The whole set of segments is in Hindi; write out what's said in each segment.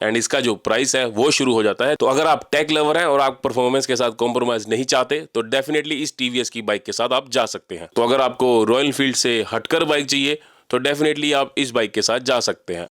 एंड इसका जो प्राइस है वो शुरू हो जाता है। तो अगर आप टेक लवर हैं और आप परफॉर्मेंस के साथ कॉम्प्रोमाइज नहीं चाहते तो डेफिनेटली इस टीवीएस की बाइक के साथ आप जा सकते हैं। तो अगर आपको रॉयल एनफील्ड से हटकर बाइक चाहिए तो डेफिनेटली आप इस बाइक के साथ जा सकते हैं।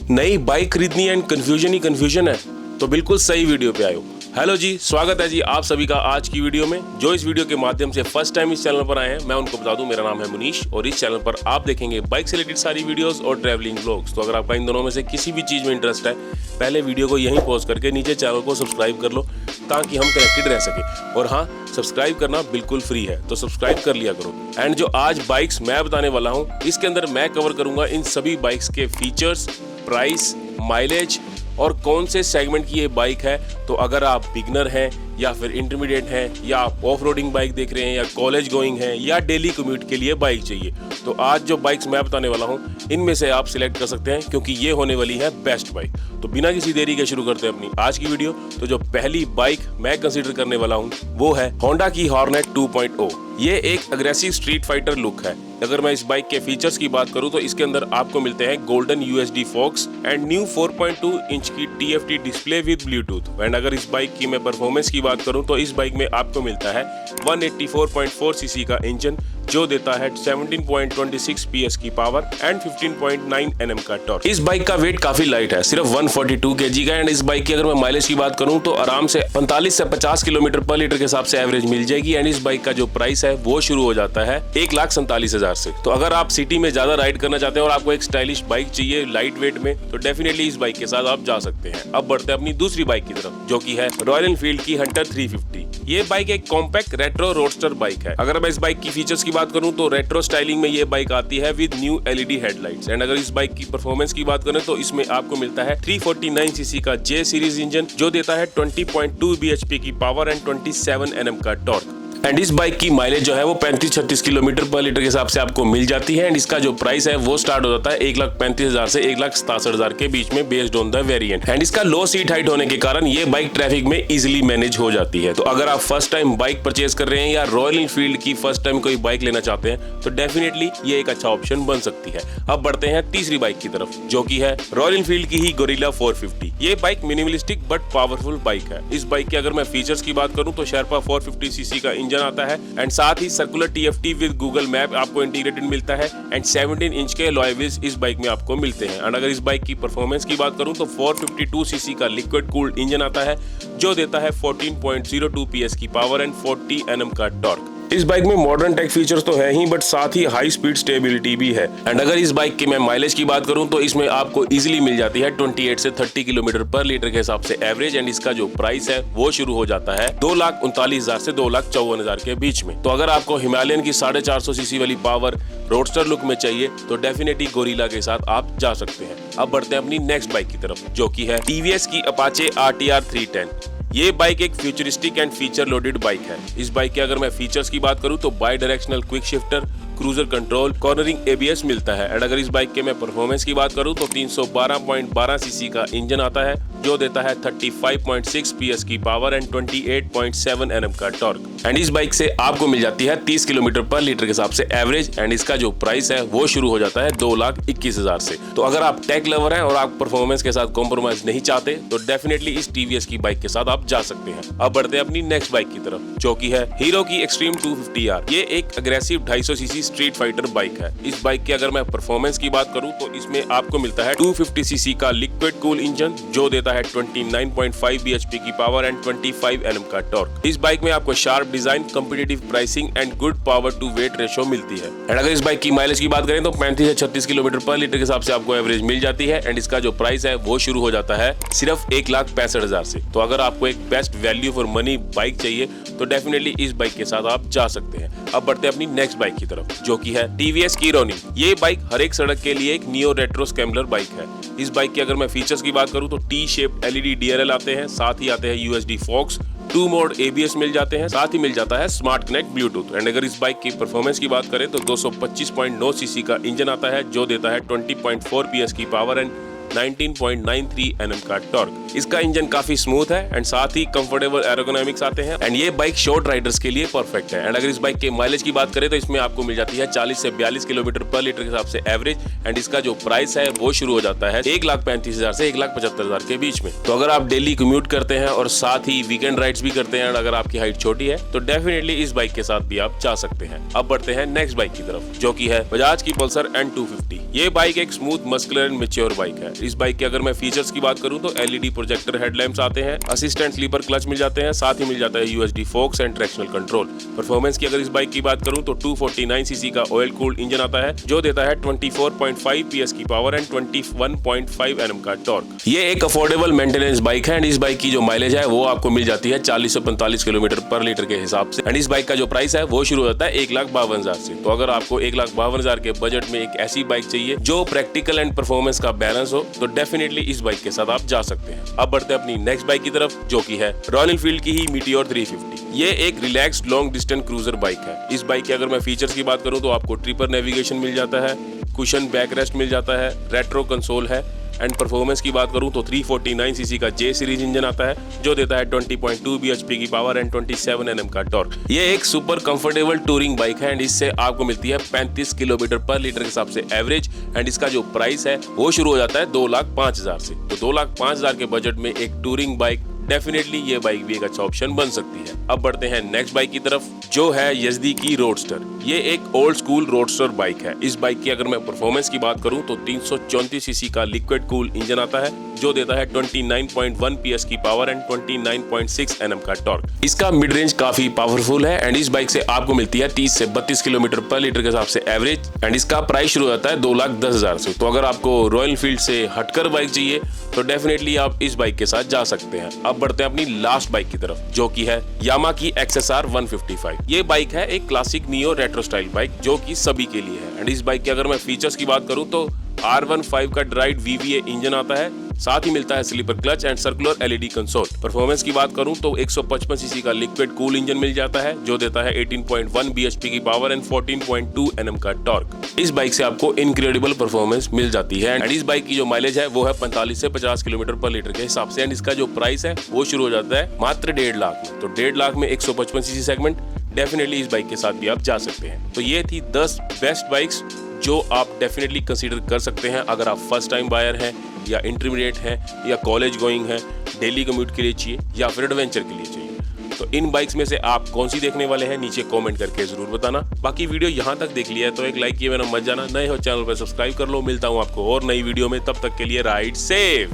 नई बाइक खरीदनी एंड कंफ्यूजन ही कंफ्यूजन है तो बिल्कुल सही वीडियो पे आए हो। हेलो जी, स्वागत है जी आप सभी का आज की वीडियो में। जो इस वीडियो के माध्यम से फर्स्ट टाइम इस चैनल पर आए हैं, मैं उनको बता दूं मेरा नाम है मुनीश और इस चैनल पर आप देखेंगे बाइक से रिलेटेड सारी वीडियोस और ट्रैवलिंग व्लॉग्स। तो अगर आपका इन दोनों में से किसी भी चीज में इंटरेस्ट है, पहले वीडियो को यहीं पॉज करके नीचे चैनल को सब्सक्राइब कर लो ताकि हम कनेक्टेड रह सके। और हाँ, सब्सक्राइब करना बिल्कुल फ्री है तो सब्सक्राइब कर लिया करो। एंड जो आज बाइक्स मैं बताने वाला हूँ इसके अंदर मैं कवर करूंगा इन सभी बाइक्स के फीचर्स, प्राइस, माइलेज और कौन से सेगमेंट की ये बाइक है। तो अगर आप बिगनर हैं या फिर इंटरमीडिएट हैं या आप ऑफ रोडिंग बाइक देख रहे हैं या कॉलेज गोइंग हैं या डेली कम्यूट के लिए बाइक चाहिए, तो आज जो बाइक्स मैं बताने वाला हूं इनमें से आप सिलेक्ट कर सकते हैं क्योंकि ये होने वाली है बेस्ट बाइक। तो बिना किसी देरी के शुरू करते हैं अपनी आज की वीडियो। तो जो पहली बाइक मैं कंसीडर करने वाला हूं वो है होंडा की हॉर्नेट 2.0। ये एक अग्रेसिव स्ट्रीट फाइटर लुक है। अगर मैं इस बाइक के फीचर्स की बात करूं तो इसके अंदर आपको मिलते हैं golden USD forks and new 4.2 inch की TFT display with Bluetooth. And अगर इस बाइक की मैं परफॉर्मेंस की बात करूं तो इस बाइक में आपको मिलता है 184.4 सीसी का इंजन जो देता है 17.26 PS की पावर एंड 15.9 Nm का टॉर्क। इस बाइक का वेट काफी लाइट है, सिर्फ 142 kg का। एंड इस बाइक की अगर मैं माइलेज की बात करूं तो आराम से 45 से 50 किलोमीटर पर लीटर के हिसाब से एवरेज मिल जाएगी। एंड इस बाइक का जो प्राइस है वो शुरू हो जाता है 1,47,000 से। तो अगर आप सिटी में ज्यादा राइड करना चाहते हैं और आपको एक स्टाइलिश बाइक चाहिए लाइट वेट में तो डेफिनेटली इस बाइक के साथ आप जा सकते हैं। अब बढ़ते हैं अपनी दूसरी बाइक की तरफ जो की है रॉयल एनफील्ड की हंटर 350। ये बाइक एक कॉम्पैक्ट रेट्रो रोडस्टर बाइक है। अगर मैं इस बाइक की फीचर्स की बात करूं तो रेट्रो स्टाइलिंग में ये बाइक आती है with new LED headlights. And अगर इस बाइक की परफॉर्मेंस की बात करें तो इसमें आपको मिलता है 349 सीसी का J सीरीज इंजन जो देता है 20.2 bhp की पावर एंड 27 Nm का टॉर्क। एंड इस बाइक की माइलेज जो है वो 35-36 किलोमीटर पर लीटर के हिसाब से आपको मिल जाती है। एंड इसका जो प्राइस है वो स्टार्ट हो जाता है 1,35,000 से 1,67,000 के बीच में based on the variant. And इसका लो सीट हाइट होने के कारण ये बाइक ट्रैफिक में इजीली मैनेज हो जाती है। तो अगर आप फर्स्ट टाइम बाइक परचेज कर रहे हैं या रॉयल एनफील्ड की फर्स्ट टाइम कोई बाइक लेना चाहते हैं तो डेफिनेटली ये एक अच्छा ऑप्शन बन सकती है। अब बढ़ते हैं तीसरी बाइक की तरफ जो की है रॉयल एनफील्ड की ही गोरिल्ला 450। ये bike minimalistic but powerful bike है। इस बाइक के अगर मैं फीचर्स की बात करूं तो शेरपा 450 सीसी का इंजन आता है एंड साथ ही circular TFT with Google map आपको इंटीग्रेटेड मिलता है एंड 17 इंच के अलॉय व्हील्स इस बाइक में आपको मिलते हैं। एंड अगर इस बाइक की परफॉर्मेंस की बात करूं तो 452 सीसी का लिक्विड कूल्ड इंजन आता है जो देता है 14.02 PS की पावर एंड 40 Nm का टॉर्क। इस बाइक में मॉडर्न टेक फीचर्स तो है ही बट साथ ही हाई स्पीड स्टेबिलिटी भी है। एंड अगर इस बाइक की मैं माइलेज की बात करूं तो इसमें आपको इजीली मिल जाती है 28 से 30 किलोमीटर पर लीटर के हिसाब से एवरेज। एंड इसका जो प्राइस है वो शुरू हो जाता है 2,39,000 से 2,54,000 के बीच में। तो अगर आपको हिमालयन की 450 सीसी वाली पावर रोडस्टर लुक में चाहिए तो डेफिनेटली गोरिल्ला के साथ आप जा सकते हैं। अब बढ़ते हैं अपनी नेक्स्ट बाइक की तरफ जो की है TVS की अपाचे RTR 310। ये बाइक एक futuristic and feature loaded bike है। इस बाइक के अगर मैं फीचर्स की बात करूं तो by directional quick shifter, cruiser control, cornering ABS मिलता है। एंड अगर इस बाइक के मैं परफॉर्मेंस की बात करूं तो 312.12 सीसी का इंजन आता है जो देता है 35.6 PS की पावर एंड 28.7 Nm का टॉर्क। एंड इस बाइक से आपको मिल जाती है 30 किलोमीटर पर लीटर के हिसाब से एवरेज। एंड इसका जो प्राइस है वो शुरू हो जाता है 2,21,000 से। तो अगर आप टेक लवर हैं और आप परफॉर्मेंस के साथ कॉम्प्रोमाइज नहीं चाहते तो डेफिनेटली इस TVS की बाइक के साथ आप जा सकते हैं। अब बढ़ते हैं अपनी नेक्स्ट बाइक की तरफ जो की है हीरो की एक्सट्रीम 250R। ये एक aggressive 250 CC street fighter bike है। इस बाइक की अगर मैं परफॉर्मेंस की बात करूं तो इसमें आपको मिलता है 250 सीसी का लिक्विड कूल इंजन जो देता है 29.5 bhp की पावर एंड 25 Nm का टॉर्क। इस बाइक में आपको sharp design, competitive pricing and good power to weight ratio मिलती है। एंड अगर इस बाइक की माइलेज की बात करें तो 35 से 36 किलोमीटर पर लीटर के हिसाब से आपको एवरेज मिल जाती है। एंड इसका जो प्राइस है वो शुरू हो जाता है सिर्फ 1,65,000 से। तो अगर आपको एक best value for money bike चाहिए तो डेफिनेटली इस बाइक के साथ आप जा सकते हैं। अब बढ़ते हैं अपनी नेक्स्ट बाइक की तरफ जो की है TVS की रोनिन। ये बाइक हर एक सड़क के लिए एक नियो रेट्रो स्कैम्बलर बाइक है। इस बाइक की अगर मैं फीचर्स की बात करूं तो T-शेप्ड LED DRL आते हैं, साथ ही आते हैं USD फोक्स, 2 मोड ABS मिल जाते हैं, साथ ही मिल जाता है स्मार्ट कनेक्ट ब्लूटूथ। एंड अगर इस बाइक की परफॉर्मेंस की बात करें तो 225.9 सीसी का इंजन आता है जो देता है 20.4 PS की पावर एंड 19.93 Nm का टॉर्क। इसका इंजन काफी स्मूथ है एंड साथ ही कंफर्टेबल एरोडोनामिक्स आते हैं एंड ये बाइक शॉर्ट राइडर्स के लिए परफेक्ट है। एंड अगर इस बाइक के माइलेज की बात करें तो इसमें आपको मिल जाती है 40 से 42 किलोमीटर पर लीटर के हिसाब से एवरेज एंड इसका जो प्राइस है वो शुरू हो जाता है 1,35,000 से 1,75,000 के बीच में। तो अगर आप डेली कम्यूट करते हैं और साथ ही वीकेंड राइड्स भी करते हैं, अगर आपकी हाइट छोटी है तो डेफिनेटली इस बाइक के साथ भी आप जा सकते हैं। अब बढ़ते हैं नेक्स्ट बाइक की तरफ, जो कि है बजाज की पल्सर N250। ये बाइक एक smooth muscular and mature bike है। इस बाइक के अगर मैं फीचर्स की बात करूं तो LED प्रोजेक्टर हेडलैम्प्स आते हैं, असिस्टेंट स्लीपर क्लच मिल जाते हैं, साथ ही मिल जाता है USD forks and traction control. Performance की अगर इस बाइक की बात करूं तो 249 सीसी का ऑयल कूल्ड इंजन आता है जो देता है 24.5 PS की पावर एंड 21.5 Nm का टॉर्क। ये एक अफोर्डेबल मेंटेनेंस बाइक है एंड इस बाइक की जो माइलेज है वो आपको मिल जाती है 40 से 45 किलोमीटर पर लीटर के हिसाब से एंड इस बाइक का जो प्राइस है वो शुरू हो जाता है 1,52,000 से। तो अगर आपको 1,52,000 के बजट में एक ऐसी बाइक चाहिए जो प्रैक्टिकल एंड परफॉर्मेंस का बैलेंस हो तो डेफिनेटली इस बाइक के साथ आप जा सकते हैं। अब बढ़ते हैं अपनी नेक्स्ट बाइक की तरफ, जो कि है रॉयल एनफील्ड की ही मीटियोर 350। ये एक relaxed long distance cruiser bike है। इस बाइक के अगर मैं फीचर्स की बात करूं तो आपको ट्रिपर नेविगेशन मिल जाता है, कुशन बैक रेस्ट मिल जाता है, रेट्रो कंसोल है एंड परफॉर्मेंस की बात करूं तो 349 सीसी का J सीरीज इंजन आता है जो देता है 20.2 bhp की पावर एंड 27 Nm का टॉर्क। ये एक सुपर कंफर्टेबल टूरिंग बाइक है एंड इससे आपको मिलती है 35 किलोमीटर पर लीटर के हिसाब से एवरेज एंड इसका जो प्राइस है वो शुरू हो जाता है 2,05,000 से। तो 2,05,000 के बजट में एक टूरिंग बाइक डेफिनेटली ये बाइक भी एक अच्छा ऑप्शन बन सकती है। अब बढ़ते हैं नेक्स्ट बाइक की तरफ, जो है यज़दी की रोडस्टर। ये एक ओल्ड स्कूल रोडस्टर बाइक है। इस बाइक की अगर मैं परफॉर्मेंस की बात करूं तो 334 सीसी का लिक्विड कूल इंजन आता है जो देता है 29.1 PS की पावर एंड 29.6 Nm का टॉर्क। इसका मिड रेंज काफी पावरफुल है एंड इस बाइक से आपको मिलती है 30 से 32 किलोमीटर पर लीटर के हिसाब से एवरेज एंड इसका प्राइस शुरू होता है 2,10,000 से। तो अगर आपको रॉयल एनफील्ड से हटकर बाइक चाहिए तो डेफिनेटली आप इस बाइक के साथ जा सकते हैं। अब बढ़ते हैं अपनी लास्ट बाइक की तरफ, जो कि है यामा की XSR 155। ये बाइक है एक classic neo retro style bike जो कि सभी के लिए है एंड इस बाइक के अगर मैं फीचर्स की बात करूं तो R15 का ड्राइड VVA इंजन आता है, साथ ही मिलता है slipper clutch and circular LED console. Performance की बात करूं तो 155 सीसी का लिक्विड कूल इंजन मिल जाता है जो देता है 18.1 bhp की पावर एंड 14.2 Nm का टॉर्क। इस बाइक से आपको इनक्रेडिबल परफॉर्मेंस मिल जाती है एंड इस बाइक की जो माइलेज है वो है 45 से 50 किलोमीटर पर लीटर के हिसाब से एंड इसका जो प्राइस है वो शुरू हो जाता है मात्र 1.5 लाख में। तो 1.5 लाख में 155 सीसी सेगमेंट, डेफिनेटली इस बाइक के साथ भी आप जा सकते हैं। तो ये थी 10 बेस्ट बाइक्स जो आप डेफिनेटली कंसीडर कर सकते हैं अगर आप फर्स्ट टाइम बायर हैं या इंटरमीडिएट हैं या कॉलेज गोइंग हैं, डेली कम्यूट के लिए चाहिए या फिर एडवेंचर के लिए चाहिए। तो इन बाइक्स में से आप कौन सी देखने वाले हैं नीचे कमेंट करके जरूर बताना। बाकी वीडियो यहाँ तक देख लिया है तो एक लाइक किए बिना मत जाना, नए हो चैनल पर सब्सक्राइब कर लो। मिलता हूँ आपको और नई वीडियो में, तब तक के लिए राइड सेफ।